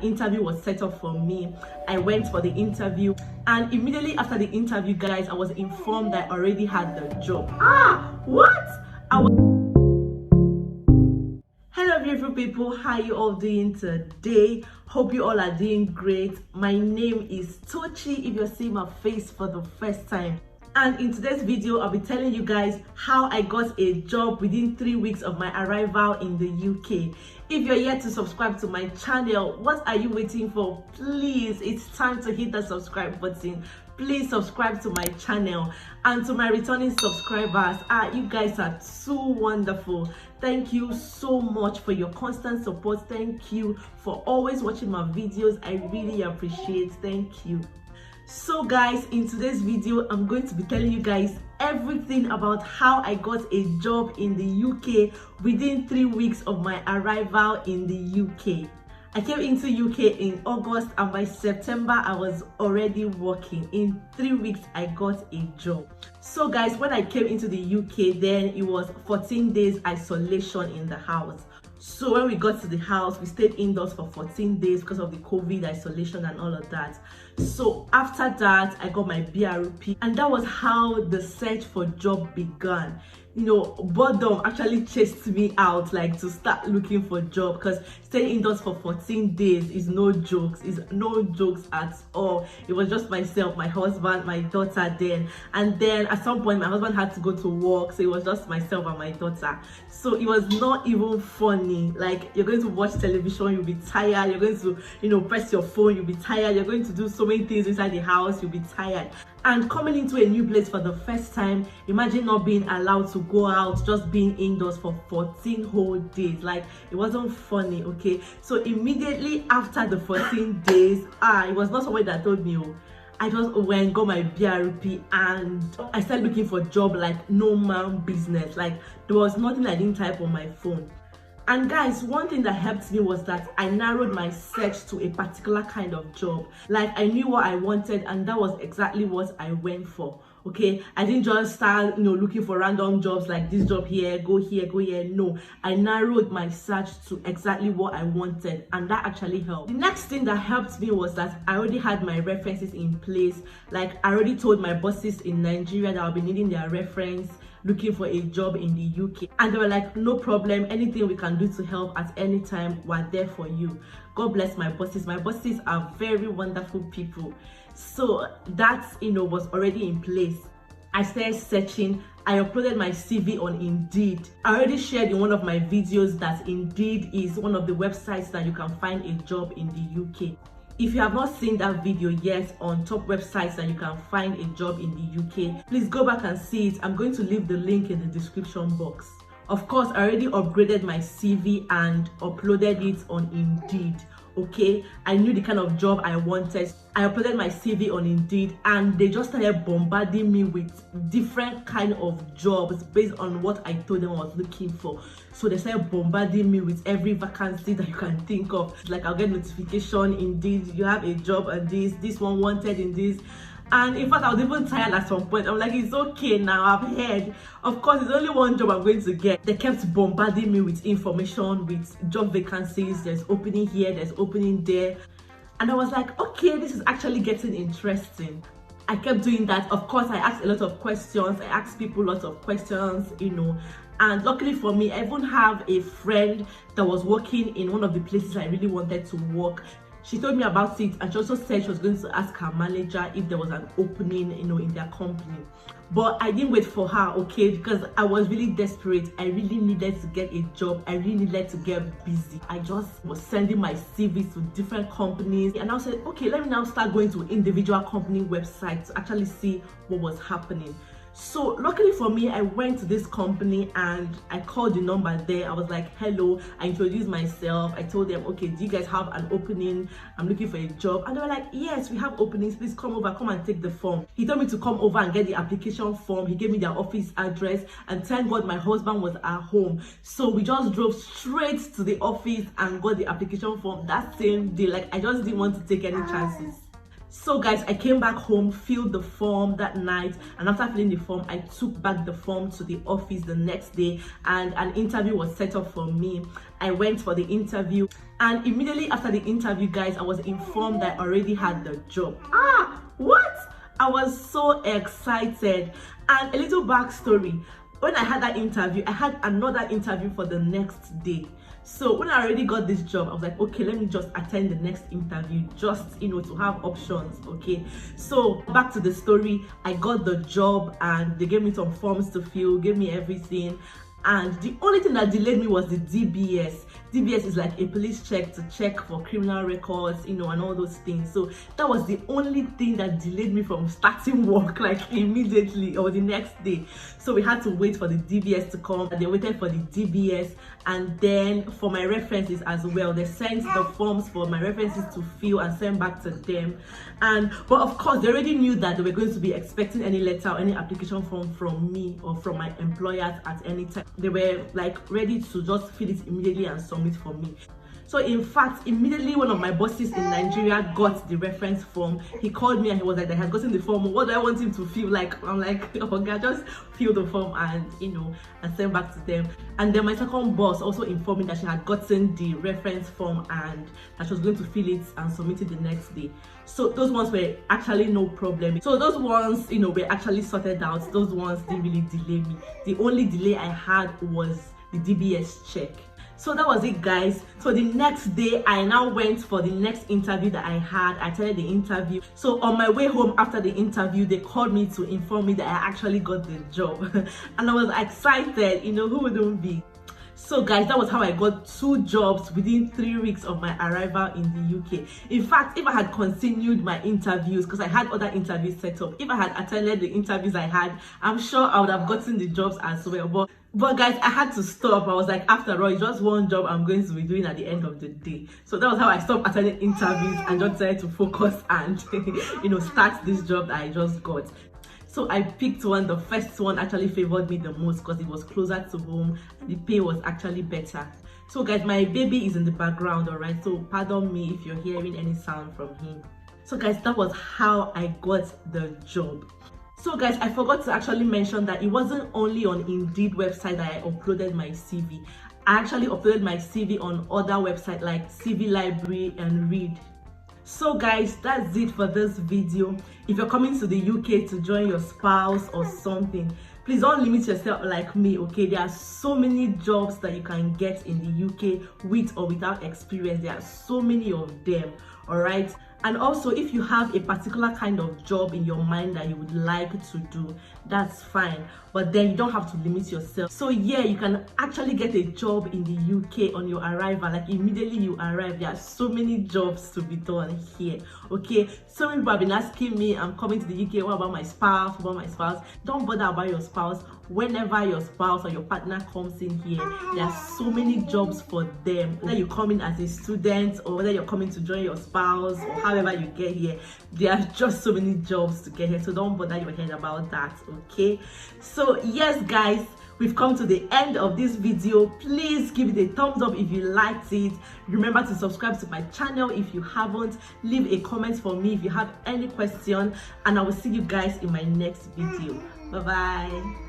Interview was set up for me. I went for the interview, and immediately after the interview, guys, I was informed that I already had the job. What? Hello beautiful people, how you all doing today? Hope you all are doing great. My name is Tochi if you're seeing my face for the first time. And in today's video, I'll be telling you guys how I got a job within 3 weeks of my arrival in the UK. If you're yet to subscribe to my channel, what are you waiting for? Please, it's time to hit the subscribe button. Please subscribe to my channel. And to my returning subscribers, you guys are so wonderful. Thank you so much for your constant support. Thank you for always watching my videos. I really appreciate. Thank you. So guys, in today's video, I'm going to be telling you guys everything about how I got a job in the UK within 3 weeks of my arrival in the UK. I came into UK in August, and by September I was already working. In 3 weeks I got a job. So guys, when I came into the UK, then it was 14 days isolation in the house. So when we got to the house, we stayed indoors for 14 days because of the COVID isolation and all of that. So after that, I got my BRP, and that was how the search for job began. You know, boredom actually chased me out, like, to start looking for job, because staying indoors for 14 days is no jokes. It's no jokes at all. It was just myself, my husband, my daughter then. And then at some point, my husband had to go to work, so it was just myself and my daughter. So it was not even funny. Like, you're going to watch television, you'll be tired. You're going to, you know, press your phone, you'll be tired. You're going to do so many things inside the house, you'll be tired. And coming into a new place for the first time, imagine not being allowed to go out, just being indoors for 14 whole days. Like, it wasn't funny, okay? So immediately after the 14 days, it was not somebody that told me, I just went, got my BRP, and I started looking for a job like no man business. Like, there was nothing I didn't type on my phone. And guys, one thing that helped me was that I narrowed my search to a particular kind of job. Like, I knew what I wanted, and that was exactly what I went for. Okay, I didn't just start, you know, looking for random jobs like this job here, go here, go here. No, I narrowed my search to exactly what I wanted, and that actually helped. The next thing that helped me was that I already had my references in place. Like, I already told my bosses in Nigeria that I'll be needing their reference looking for a job in the UK, and they were like, no problem, anything we can do to help at any time, we're there for you. God bless my bosses. My bosses are very wonderful people. So that, you know, was already in place. I started searching. I uploaded my CV on Indeed. I already shared in one of my videos that Indeed is one of the websites that you can find a job in the UK. If you have not seen that video yet on top websites that you can find a job in the UK, please go back and see it. I'm going to leave the link in the description box. Of course, I already upgraded my CV and uploaded it on Indeed. Okay, I knew the kind of job I wanted. I uploaded my CV on Indeed, and they just started bombarding me with different kind of jobs based on what I told them I was looking for. So they started bombarding me with every vacancy that you can think of. Like, I'll get notification, Indeed, you have a job and this one wanted in this. And in fact, I was even tired at some point. I'm like, it's okay now, I've heard. Of course, it's only one job I'm going to get. They kept bombarding me with information, with job vacancies. There's opening here, there's opening there. And I was like, okay, this is actually getting interesting. I kept doing that. Of course, I asked a lot of questions. I asked people lots of questions, you know. And luckily for me, I even have a friend that was working in one of the places I really wanted to work. She told me about it, and she also said she was going to ask her manager if there was an opening, you know, in their company. But I didn't wait for her, okay, because I was really desperate. I really needed to get a job. I really needed to get busy. I just was sending my CVs to different companies, and I said, okay, let me now start going to individual company websites to actually see what was happening. So luckily for me, I went to this company and I called the number there. I was like, hello. I introduced myself. I told them, okay, do you guys have an opening? I'm looking for a job. And they were like, yes, we have openings. Please come over, come and take the form. He told me to come over and get the application form. He gave me their office address, and thank God my husband was at home. So we just drove straight to the office and got the application form that same day. Like, I just didn't want to take any chances. So guys, I came back home, filled the form that night, and after filling the form, I took back the form to the office the next day, and an interview was set up for me. I went for the interview, and immediately after the interview, guys, I was informed that I already had the job. What? I was so excited. And a little backstory: when I had that interview, I had another interview for the next day. So when I already got this job, I was like, okay, let me just attend the next interview, just, to have options. Okay, so back to the story. I got the job and they gave me some forms to fill, gave me everything. And the only thing that delayed me was the DBS. DBS is like a police check to check for criminal records, and all those things. So that was the only thing that delayed me from starting work, like immediately or the next day. So we had to wait for the DBS to come. They waited for the DBS, and then for my references as well, they sent the forms for my references to fill and send back to them. But of course, they already knew that they were going to be expecting any letter or any application form from me or from my employers at any time. They were like ready to just fill it immediately and submit for me. So in fact, immediately one of my bosses in Nigeria got the reference form. He called me and he was like, I had gotten the form. What do I want him to feel like? I'm like, oh God, just fill the form and and send back to them. And then my second boss also informed me that she had gotten the reference form and that she was going to fill it and submit it the next day. So those ones were actually no problem. So those ones, were actually sorted out. Those ones didn't really delay me. The only delay I had was the DBS check. So that was it, guys. So the next day, I now went for the next interview that I had. I attended the interview. So on my way home after the interview, they called me to inform me that I actually got the job. And I was excited, who wouldn't be? So guys, that was how I got 2 jobs within 3 weeks of my arrival in the UK. In fact, if I had continued my interviews, because I had other interviews set up, if I had attended the interviews I had, I'm sure I would have gotten the jobs as well. But guys, I had to stop. I was like, after all, it's just one job I'm going to be doing at the end of the day. So that was how I stopped attending interviews and just decided to focus and start this job that I just got. So I picked one. The first one actually favored me the most because it was closer to home and the pay was actually better. So guys, my baby is in the background, alright? So pardon me if you're hearing any sound from him. So guys, that was how I got the job. So guys, I forgot to actually mention that it wasn't only on Indeed website that I uploaded my CV. I actually uploaded my CV on other websites like CV Library and Read. So guys, that's it for this video. If you're coming to the UK to join your spouse or something, please don't limit yourself like me, okay? There are so many jobs that you can get in the UK with or without experience. There are so many of them, all right? And also, if you have a particular kind of job in your mind that you would like to do, that's fine. But then you don't have to limit yourself. So yeah, you can actually get a job in the UK on your arrival. Like immediately you arrive, there are so many jobs to be done here, okay? So many people have been asking me, I'm coming to the UK, what about my spouse? What about my spouse? Don't bother about your spouse. Whenever your spouse or your partner comes in here, there are so many jobs for them. Whether you come in as a student or whether you're coming to join your spouse or however you get here, there are just so many jobs to get here. So don't bother your head about that, okay? So yes guys, we've come to the end of this video. Please give it a thumbs up if you liked it. Remember to subscribe to my channel if you haven't. Leave a comment for me if you have any question, and I will see you guys in my next video. Bye bye.